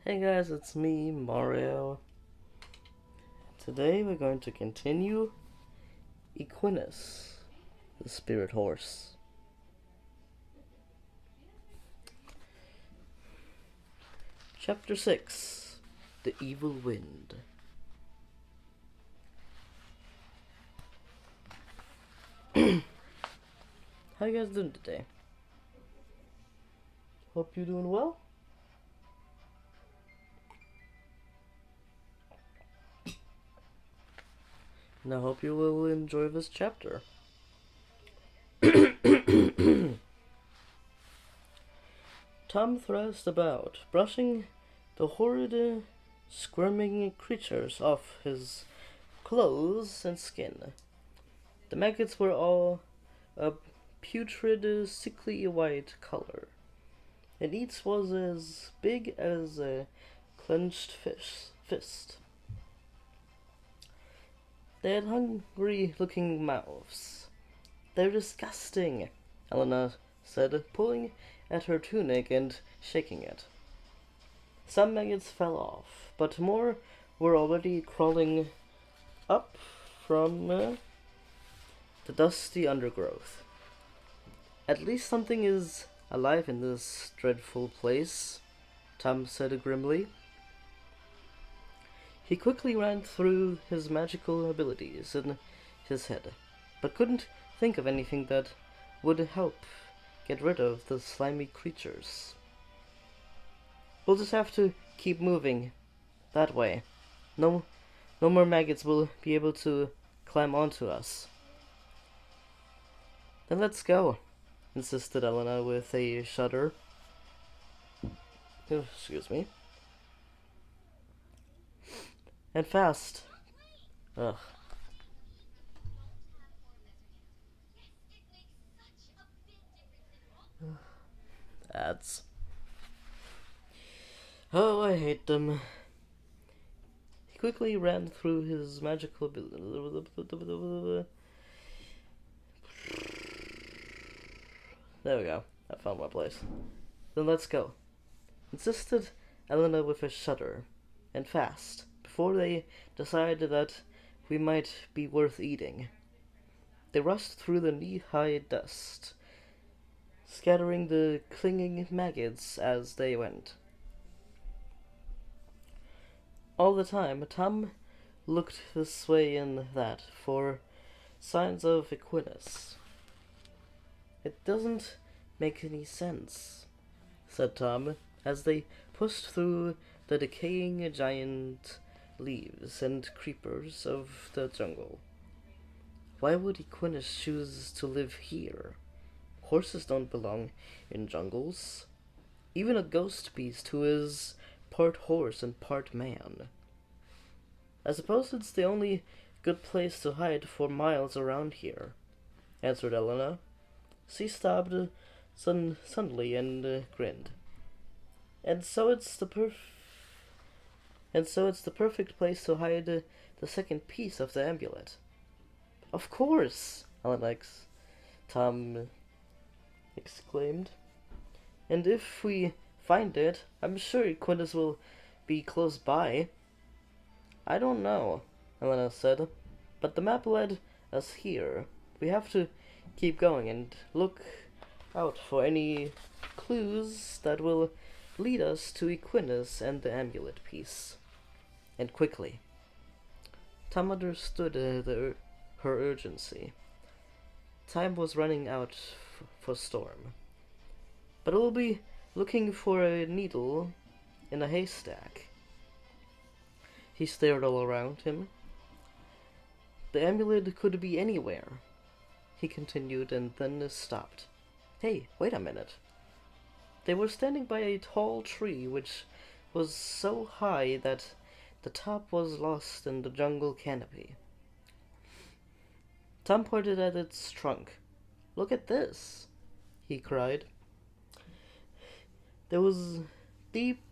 Hey guys, it's me, Mario. Today we're going to continue Equinus The Spirit Horse. Chapter 6, The Evil Wind. How you guys doing today? Hope you're doing well. And I hope you will enjoy this chapter. Tom thrashed about, brushing the horrid, squirming creatures off his clothes and skin. The maggots were all a putrid, sickly white color, and each was as big as a clenched fist. They had hungry-looking mouths. "They're disgusting," Elena said, pulling at her tunic and shaking it. Some maggots fell off, but more were already crawling up from the dusty undergrowth. "At least something is alive in this dreadful place," Tom said grimly. He quickly ran through his magical abilities in his head, but couldn't think of anything that would help get rid of the slimy creatures. "We'll just have to keep moving that way. No more maggots will be able to climb onto us." "Then let's go," insisted Elena with a shudder. Oh, excuse me. "And fast." Ugh. Ads. Oh, I hate them. He quickly ran through his magical ability. There we go. I found my place. "Then let's go," insisted Elena with a shudder. "And fast, before they decide that we might be worth eating." They rushed through the knee-high dust, scattering the clinging maggots as they went. All the time, Tom looked this way and that for signs of Equinus. "It doesn't make any sense," said Tom, as they pushed through the decaying giant leaves and creepers of the jungle. "Why would Equinus choose to live here? Horses don't belong in jungles. Even a ghost beast who is part horse and part man. I suppose it's the only good place to hide for miles around here," answered Elena. She stopped suddenly and grinned. And so it's the perfect place to hide the second piece of the amulet." "Of course," Tom exclaimed. "And if we find it, I'm sure Equinus will be close by." "I don't know," Elena said, "but the map led us here. We have to keep going and look out for any clues that will lead us to Equinus and the amulet piece. And quickly." Tom understood her urgency. Time was running out for Storm. "But we'll be looking for a needle in a haystack." He stared all around him. "The amulet could be anywhere," he continued, and then stopped. "Hey, wait a minute." They were standing by a tall tree which was so high that the top was lost in the jungle canopy. Tom pointed at its trunk. "Look at this," he cried. There was deep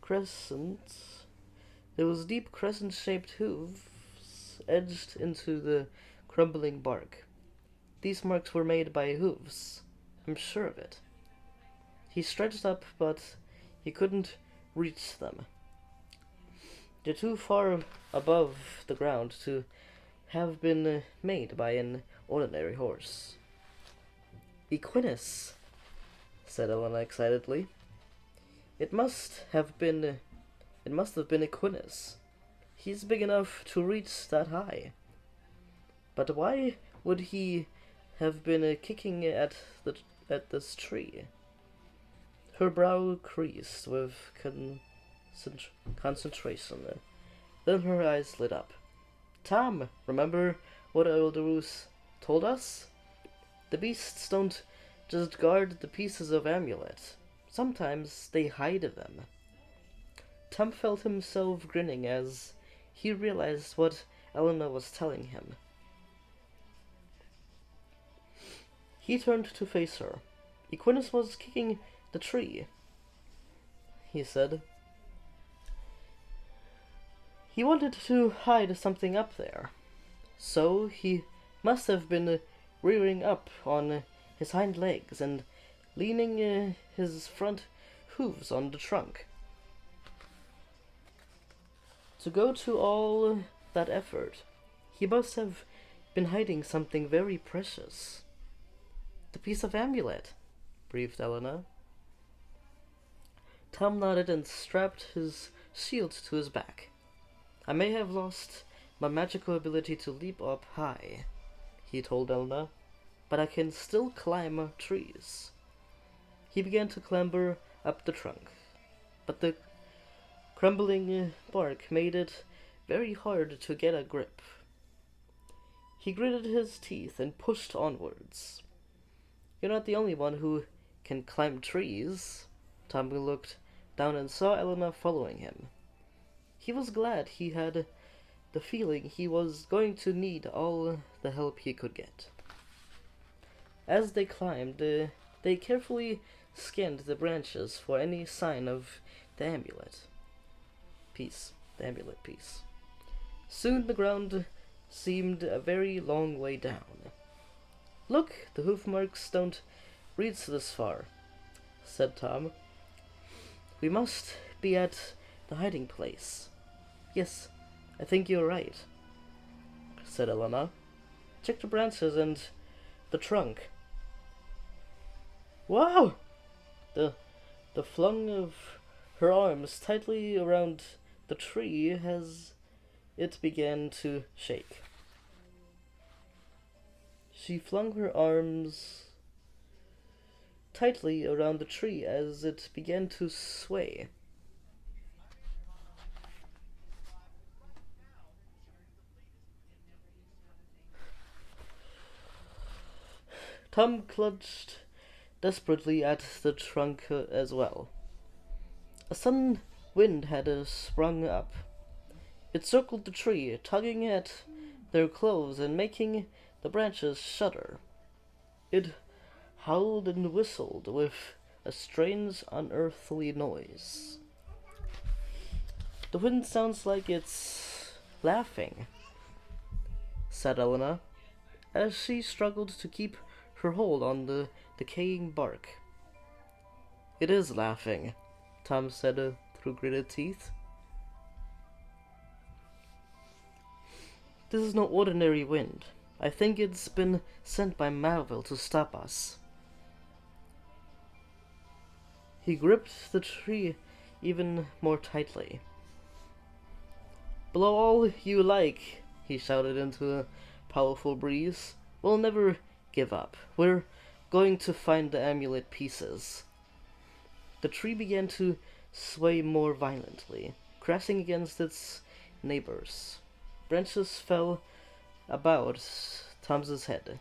crescent-shaped hooves edged into the crumbling bark. These marks were made by hooves. I'm sure of it. He stretched up, but he couldn't reach them. They're too far above the ground to have been made by an ordinary horse. Equinus, said Elena excitedly. It must have been Equinus. He's big enough to reach that high. But why would he have been kicking at this tree? Her brow creased with concentration. Then her eyes lit up. Tom, remember what Elderus told us? The beasts don't just guard the pieces of amulet. Sometimes they hide them. Tom felt himself grinning as he realized what Elena was telling him. He turned to face her. Equinus was kicking the tree, he said. He wanted to hide something up there, so he must have been rearing up on his hind legs and leaning his front hooves on the trunk. To go to all that effort, he must have been hiding something very precious. The piece of amulet, breathed Elena. Tom nodded and strapped his shield to his back. I may have lost my magical ability to leap up high, he told Elena, but I can still climb trees. He began to clamber up the trunk, but the crumbling bark made it very hard to get a grip. He gritted his teeth and pushed onwards. You're not the only one who can climb trees. Tom looked down and saw Elena following him. He was glad he had the feeling he was going to need all the help he could get. As they climbed, they carefully scanned the branches for any sign of the amulet piece. Soon the ground seemed a very long way down. Look, the hoof marks don't reach this far, said Tom. We must be at the hiding place. Yes, I think you're right, said Elena. Check the branches and the trunk. Wow! The flung of her arms tightly around the tree as it began to shake. She flung her arms tightly around the tree as it began to sway. Tom clutched desperately at the trunk as well. A sudden wind had sprung up. It circled the tree, tugging at their clothes and making the branches shudder. It howled and whistled with a strange, unearthly noise. The wind sounds like it's laughing, said Elena, as she struggled to keep her hold on the decaying bark. It is laughing, Tom said through gritted teeth. This is no ordinary wind. I think it's been sent by Malvel to stop us. He gripped the tree even more tightly. Blow all you like, he shouted into a powerful breeze. We'll never give up. We're going to find the amulet pieces. The tree began to sway more violently, crashing against its neighbors. Branches fell about Tom's head.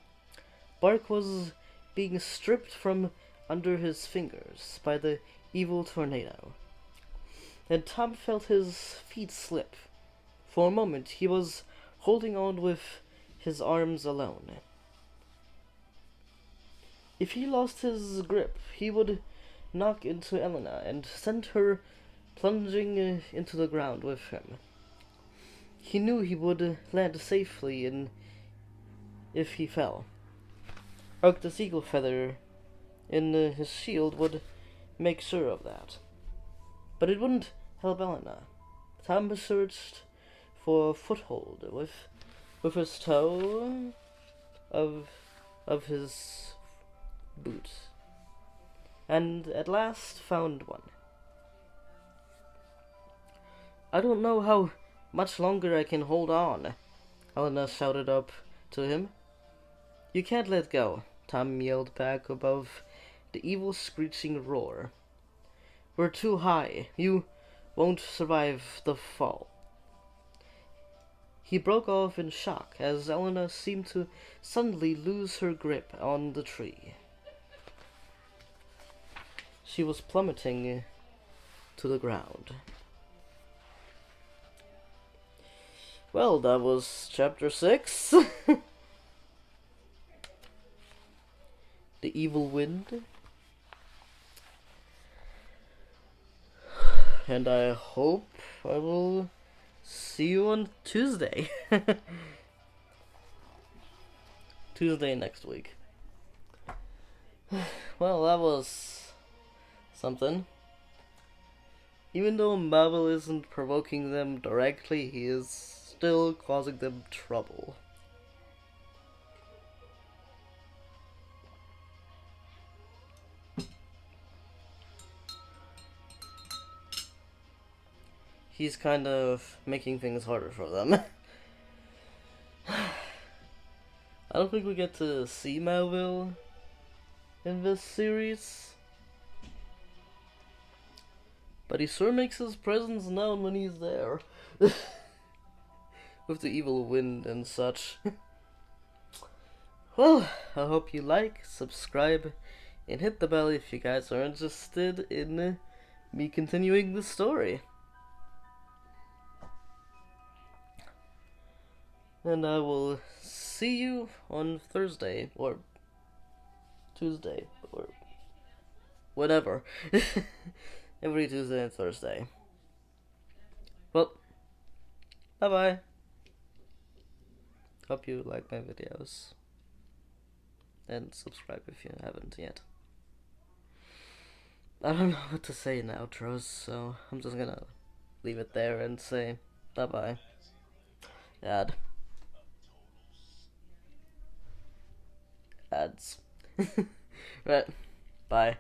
Bark was being stripped from under his fingers by the evil tornado. And Tom felt his feet slip. For a moment he was holding on with his arms alone. If he lost his grip, he would knock into Elena and send her plunging into the ground with him. He knew he would land safely if he fell. Oak the eagle feather in his shield would make sure of that. But it wouldn't help Elena. Tom searched for a foothold with his toe of his boot, and at last found one. I don't know how much longer I can hold on, Elena shouted up to him. You can't let go, Tom yelled back above the evil screeching roar. We're too high. You won't survive the fall. He broke off in shock as Elena seemed to suddenly lose her grip on the tree. She was plummeting to the ground. Well, that was chapter 6. The Evil Wind. And I hope I will see you on Tuesday. Tuesday next week. Well, that was something. Even though Malvel isn't provoking them directly, he is still causing them trouble. He's kind of making things harder for them. I don't think we get to see Malvel in this series, but he sure makes his presence known when he's there. With the evil wind and such. Well, I hope you like, subscribe, and hit the bell if you guys are interested in me continuing the story. And I will see you on Thursday, or Tuesday, or whatever. Every Tuesday and Thursday. Well, bye-bye. Hope you like my videos. And subscribe if you haven't yet. I don't know what to say in outros, so I'm just gonna leave it there and say bye-bye. Ads. Right. Bye.